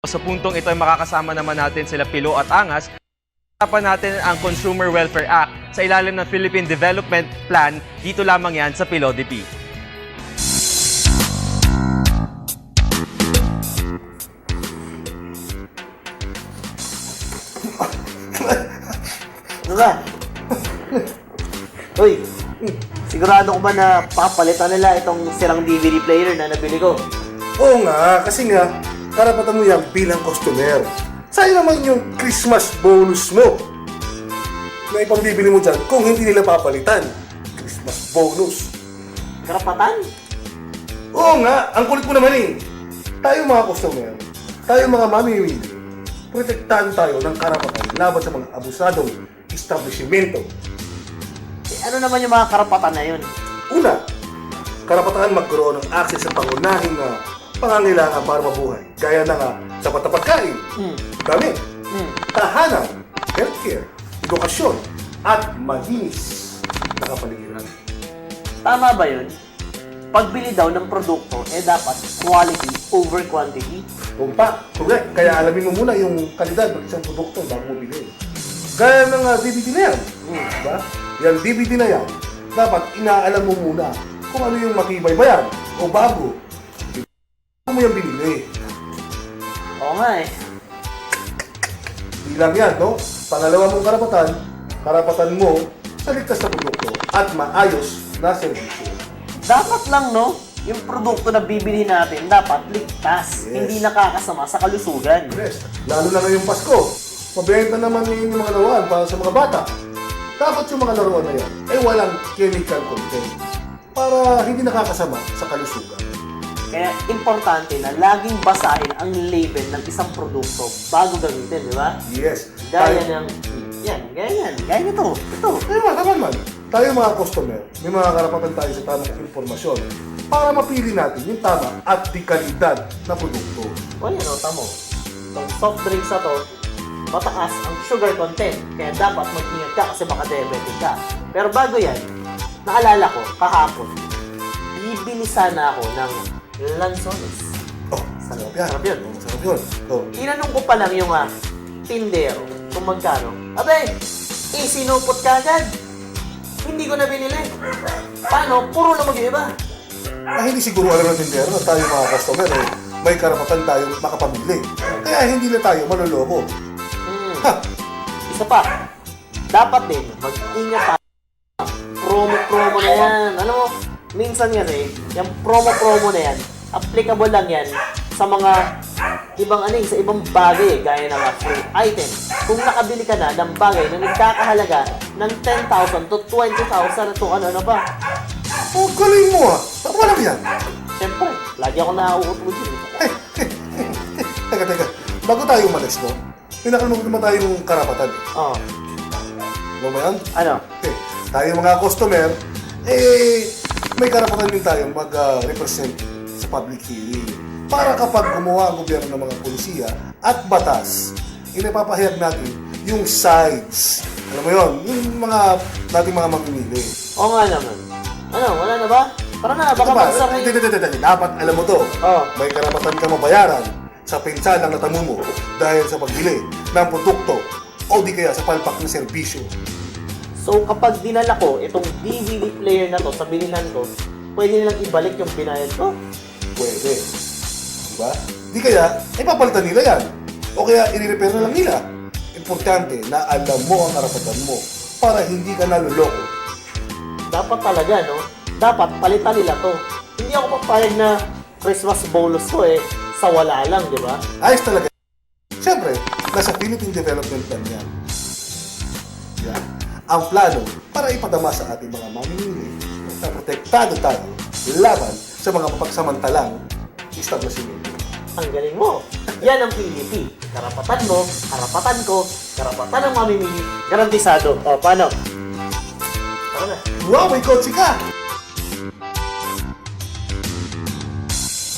Sa puntong ito ay makakasama naman natin sila Pilo at Angas. Pag-usapan natin ang Consumer Welfare Act sa ilalim ng Philippine Development Plan. Dito lamang yan sa PhilODP. Ano ba? Uy, sigurado ko ba na papalitan nila itong sirang DVD player na nabili ko? Oo nga, kasi nga, karapatan mo yan bilang customer. Sayang naman yung Christmas bonus mo na ipambibili mo dyan kung hindi nila papalitan. Christmas bonus. Karapatan? Oo nga, ang kulit mo naman eh. Tayo mga customer, tayo mga mamimili, protektahan tayo ng karapatan laban sa mga abusadong establishmento. Ano naman yung mga karapatan na yun? Una, karapatan magkaroon ng access sa pangunahing pangangailangan para mabuhay. Gaya na nga sapat na pagkain, damit, tahanan, healthcare, edukasyon, at malinis na kapaligiran. Tama ba yun? Pagbili daw ng produkto, dapat quality over quantity. Correct. Kaya alamin mo muna yung kalidad ng isang produkto bago mo bilhin. Gaya ng DVD na yan. Diba? Yung DVD na yan, dapat inaalam mo muna kung ano yung matibay ba yan o bago. Bago mo yung binili. Oo nga eh. Di lang yan, no? Pangalawa mong karapatan mo sa ligtas na produkto at maayos na serbisyo. Dapat lang, no? Yung produkto na bibili natin, dapat ligtas. Yes. Hindi nakakasama sa kalusugan. Yes. Lalo na ngayong Pasko. Mabenta naman ngayon yung mga laruan para sa mga bata. Dapat yung mga laruan na yan ay walang chemical content para hindi nakakasama sa kalusugan. Kaya importante na laging basahin ang label ng isang produkto bago gamitin, di ba? Yes. Gaya ng... Gaya nito. Ito. Tama naman. Tayo mga customer, may mga karapatan tayo sa tamang impormasyon para mapili natin yung tama at di kalidad na produkto. O yan, tamo. Itong soft drinks na to, mataas ang sugar content. Kaya dapat mag-ingat ka kasi baka diabetic ka. Pero bago yan, naalala ko, kahapon, bibili sana ako ng Lanzones. Oh, sarap yan. Sarap yun. Sarap yun. Oh. Tinanong ko pa lang yung tindero kung magkano. Abay, sinupot ka agad. Hindi ko na binili. Paano? Puro na mag-iba. Hindi siguro alam ng tindero na tayo mga customer may karapatan tayong makapamili. Kaya hindi na tayo maloloko. Ha! Isa pa, dapat din mag-ingat tayo. Promo na yan. Ano mo, minsan kasi, yung promo na yan, applicable lang yan sa mga sa ibang bagay, gaya ng free item. Kung nakabili ka na ng bagay na nagkakahalaga ng 10,000 to 20,000 to ano ba? Oh, galing mo ah! Saan lang yan? Siyempre, lagi ako nauutot dyan. Teka. Bago tayo umalis, no? Pinakalimutan naman tayo ng karapatan. Oo. Ano ba yan? Ano? Okay. Tayo mga customer, may karapatan din tayong mag-represent sa public hearing. Para kapag gumawa ang gobyerno ng mga polisiya at batas, inapapahayag natin yung sides. Alam mo yun, yung mga dating mga mamimili. Oo nga naman. Ano, wala na ba? Tara na, baka magsakay. Dapat alam mo to. Oo. May karapatan ka mabayaran sa pinsalang natamo mo dahil sa pagbili ng produkto o di kaya sa palpak ng serbisyo. So kapag dinala ko itong DVD player na to sa bilihan ko, pwede nilang ibalik yung binayad ko? Pwede. Diba? Di kaya, papalitan nila yan. O kaya, i-repair na lang nila. Importante na alam mo ang karapatan mo para hindi ka naluloko. Dapat talaga, no? Dapat palitan nila to. Hindi ako papayag na Christmas bonus ko sa wala lang, di ba? Ayos talaga. Siyempre, nasa Philippine Development Plan yan. Yan. Ang plano para ipadama sa ating mga mamimili na protektado tayo laban sa mga mapagsamantalang establishmento. Ang galing mo. Yan ang PDP. Karapatan mo, karapatan ko, karapatan ng mamimili, garantisado. O, paano? Tara na. Wow, may kotse ka!